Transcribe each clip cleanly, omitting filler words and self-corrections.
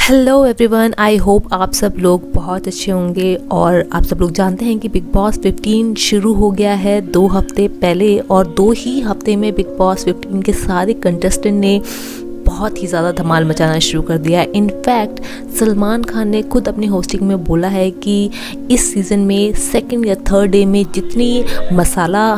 Hello everyone, I hope आप सब लोग बहुत अच्छे होंगे। और आप सब लोग जानते हैं कि बिग बॉस 15 शुरू हो गया है 2 हफ्ते पहले, और 2 ही हफ्ते में बिग बॉस 15 के सारे कंटेस्टेंट ने बहुत ही ज़्यादा धमाल मचाना शुरू कर दिया है। इनफैक्ट सलमान खान ने खुद अपनी होस्टिंग में बोला है कि इस सीज़न में सेकंड या थर्ड डे में जितनी मसाला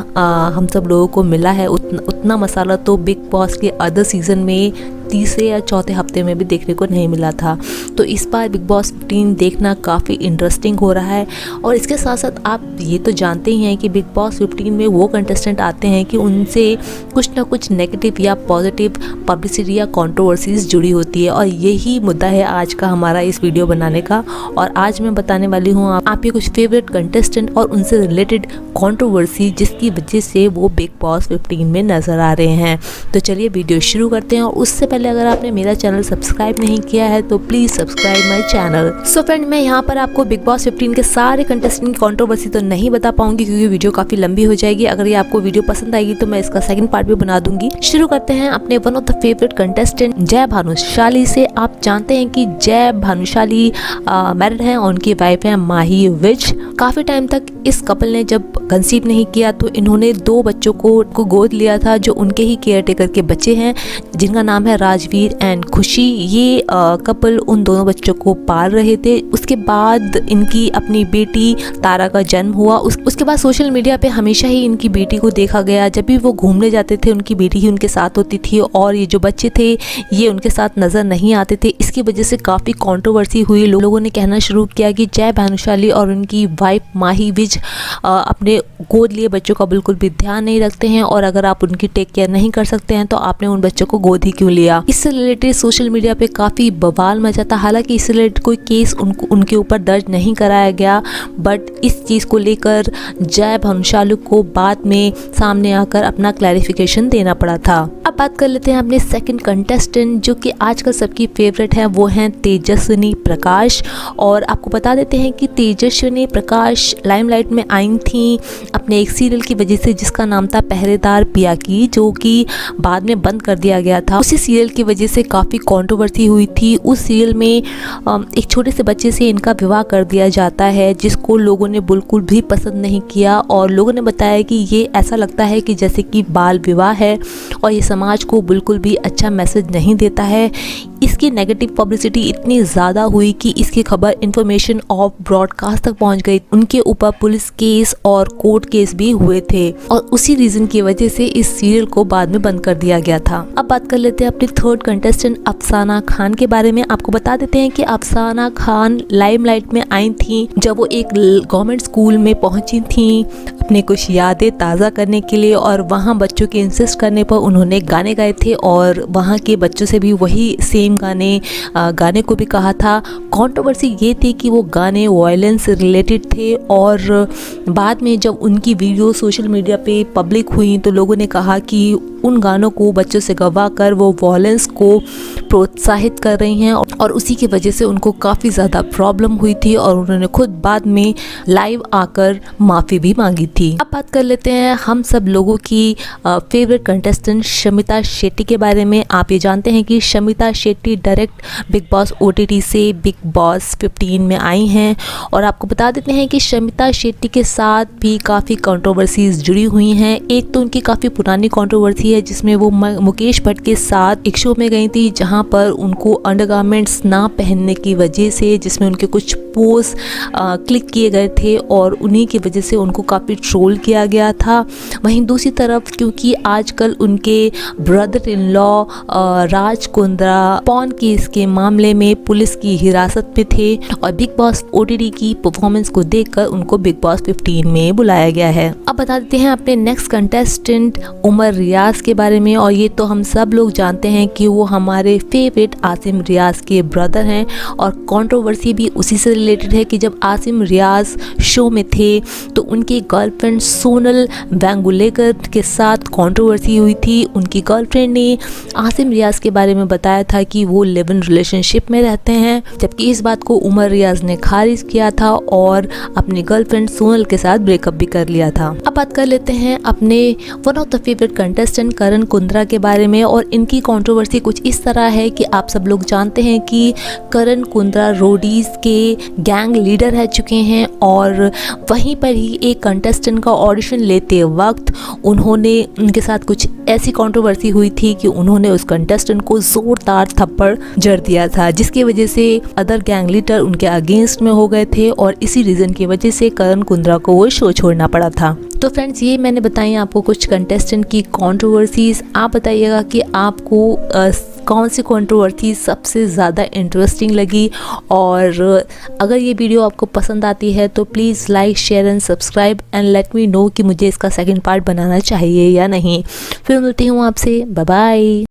हम सब लोगों को मिला है उतना मसाला तो बिग बॉस के अदर सीज़न में तीसरे या चौथे हफ्ते में भी देखने को नहीं मिला था। तो इस बार बिग बॉस 15 देखना काफ़ी इंटरेस्टिंग हो रहा है। और इसके साथ साथ आप ये तो जानते ही हैं कि बिग बॉस 15 में वो कंटेस्टेंट आते हैं कि उनसे कुछ ना कुछ नेगेटिव या पॉजिटिव पब्लिसिटी या कंट्रोवर्सीज जुड़ी होती है, और यही मुद्दा है आज का हमारा इस वीडियो बनाने का। और आज मैं बताने वाली हूँ आपके कुछ फेवरेट कंटेस्टेंट और उनसे रिलेटेड कंट्रोवर्सी जिसकी वजह से वो बिग बॉस 15 में नज़र आ रहे हैं। तो चलिए वीडियो शुरू करते हैं। और उससे पहले अगर आपने मेरा चैनल सब्सक्राइब नहीं किया है तो please subscribe my channel. So friend, मैं यहाँ पर आपको बिग बॉस 15 के सारे कंटेस्टेंट की कंट्रोवर्सी तो नहीं बता पाऊंगी क्योंकि वीडियो काफ़ी लंबी हो जाएगी। अगर ये आपको वीडियो पसंद आएगी तो मैं इसका सेकंड पार्ट भी बना दूंगी। शुरू करते हैं अपने one of the favourite contestant जय भानुशाली से। आप जानते हैं कि जय भानुशाली मैरिड हैं और उनकी वाइफ है माही विज। काफ़ी टाइम तक इस कपल ने जब कंसीव नहीं किया तो इन्होंने 2 बच्चों को गोद लिया था जो उनके ही केयर टेकर के बच्चे हैं, जिनका नाम है राजवीर एंड खुशी। ये कपल उन दोनों बच्चों को पाल रहे थे। उसके बाद इनकी अपनी बेटी तारा का जन्म हुआ। उसके बाद सोशल मीडिया पे हमेशा ही इनकी बेटी को देखा गया। जब भी वो घूमने जाते थे उनकी बेटी ही उनके साथ होती थी, और ये जो बच्चे थे ये उनके साथ नज़र नहीं आते थे। इसकी वजह से काफ़ी कंट्रोवर्सी हुई। लोगों ने कहना शुरू किया कि जय भानुशाली और उनकी वाइफ माही विज अपने गोद लिए बच्चों का बिल्कुल भी ध्यान नहीं रखते हैं, और अगर आप उनकी टेक केयर नहीं कर सकते हैं तो आपने उन बच्चों को गोद ही क्यों लिया। इससे रिलेटेड सोशल मीडिया पे काफ़ी बवाल मचा था। हालांकि इससे रिलेटेड कोई केस उनके ऊपर दर्ज नहीं कराया गया, बट इस चीज़ को लेकर जय भानुशाली को बाद में सामने आकर अपना क्लैरिफिकेशन देना पड़ा था। अब बात कर लेते हैं अपने सेकंड कंटेस्टेंट जो कि आजकल सबकी फेवरेट है, वो हैं तेजस्विनी प्रकाश। और आपको बता देते हैं कि तेजस्विनी प्रकाश लाइमलाइट में आई थी अपने एक सीरियल की वजह से जिसका नाम था पहरेदार पिया की, जो कि बाद में बंद कर दिया गया था। उसी सीरियल की वजह से काफ़ी कंट्रोवर्सी हुई थी। उस सीरियल में एक छोटे से बच्चे से इनका विवाह कर दिया जाता है जिसको लोगों ने बिल्कुल भी पसंद नहीं किया, और लोगों ने बताया कि ये ऐसा लगता है कि जैसे कि बाल विवाह है और ये समाज को बिल्कुल भी अच्छा मैसेज नहीं देता है। इसकी नेगेटिव पब्लिसिटी इतनी ज़्यादा हुई कि इसकी खबर इंफॉर्मेशन ऑफ ब्रॉडकास्ट तक पहुंच गई। उनके ऊपर पुलिस केस और कोर्ट केस भी हुए थे, और उसी रीज़न की वजह से इस सीरियल को बाद में बंद कर दिया गया था। अब बात कर लेते हैं अपने थर्ड कंटेस्टेंट अफसाना खान के बारे में। आपको बता देते हैं कि अफसाना खान लाइमलाइट में आई थी जब वो एक गवर्नमेंट स्कूल में पहुंची थी अपने कुछ यादें ताज़ा करने के लिए, और वहाँ बच्चों के इंसिस्ट करने पर उन्होंने गाने गाए थे, और वहाँ के बच्चों से भी वही सेम गाने को भी कहा था। कंट्रोवर्सी ये थी कि वो गाने वायलेंस से रिलेटेड थे, और बाद में जब उनकी वीडियो सोशल मीडिया पे पब्लिक हुई तो लोगों ने कहा कि उन गानों को बच्चों से गवा कर वो वायलेंस को प्रोत्साहित कर रही हैं, और उसी की वजह से उनको काफ़ी ज़्यादा प्रॉब्लम हुई थी, और उन्होंने खुद बाद में लाइव आकर माफ़ी भी मांगी थी। अब बात कर लेते हैं हम सब लोगों की फेवरेट कंटेस्टेंट शमिता शेट्टी के बारे में। आप ये जानते हैं कि Shamita Shetty direct big Boss OTT से बिग बॉस 15 में आई हैं, और आपको बता देते हैं कि शमिता शेट्टी के साथ भी काफ़ी कंट्रोवर्सीज जुड़ी हुई हैं। एक तो उनकी काफ़ी पुरानी कंट्रोवर्सी है जिसमें वो मुकेश भट्ट के साथ एक शो में गई थी जहां पर उनको अंडरगारमेंट्स ना पहनने की वजह से, जिसमें उनके कुछ पोस्ट क्लिक किए गए थे और उन्हीं की वजह से उनको काफ़ी ट्रोल किया गया था। वहीं दूसरी तरफ क्योंकि आजकल उनके brother in law Raj Kundra porn case के मामले में पुलिस की हिरासत में थे, और बिग बॉस OTT की परफॉर्मेंस को देखकर उनको बिग बॉस 15 में बुलाया गया है। अब बता देते हैं अपने नेक्स्ट कंटेस्टेंट उमर रियाज के बारे में। और ये तो हम सब लोग जानते हैं कि वो हमारे फेवरेट आसिम रियाज के ब्रदर हैं, और कंट्रोवर्सी भी उसी से रिलेटेड है कि जब आसिम रियाज शो में थे तो उनकी गर्लफ्रेंड सोनल वेंगुलेकर के साथ कंट्रोवर्सी हुई थी। उनकी गर्लफ्रेंड ने आसिम रियाज के बारे में बताया था कि वो लिव इन रिलेशनशिप में रहते हैं, जबकि इस बात को उमर रियाज ने खारिज किया था और अपनी गर्लफ्रेंड सोनल के साथ ब्रेकअप भी कर लिया था। अब बात कर लेते हैं अपने one of the favourite contestant Karan Kundra के बारे में। और इनकी कंट्रोवर्सी कुछ इस तरह है कि आप सब लोग जानते हैं कि करण कुंद्रा रोडीज के गैंग लीडर रह चुके हैं और वहीं पर ही एक कंटेस्टेंट का ऑडिशन लेते वक्त उन्होंने उनके साथ कुछ ऐसी कंट्रोवर्सी हुई थी कि उन्होंने उस कंटेस्टेंट को जोरदार थप्पड़ जड़ दिया था, जिसकी वजह से अदर गैंग लीडर उनके अगेंस्ट में हो गए थे और इसी रीज़न की वजह से करण कुंद्रा को वो शो छोड़ना पड़ा था। तो फ्रेंड्स, ये मैंने बताई आपको कुछ कंटेस्टेंट की कंट्रोवर्सीज। आप बताइएगा कि आपको कौन सी कंट्रोवर्सी सबसे ज़्यादा इंटरेस्टिंग लगी, और अगर ये वीडियो आपको पसंद आती है तो please like share and subscribe and let me know कि मुझे इसका सेकंड पार्ट बनाना चाहिए या नहीं। फिर मिलती हूँ आपसे, बाय बाय।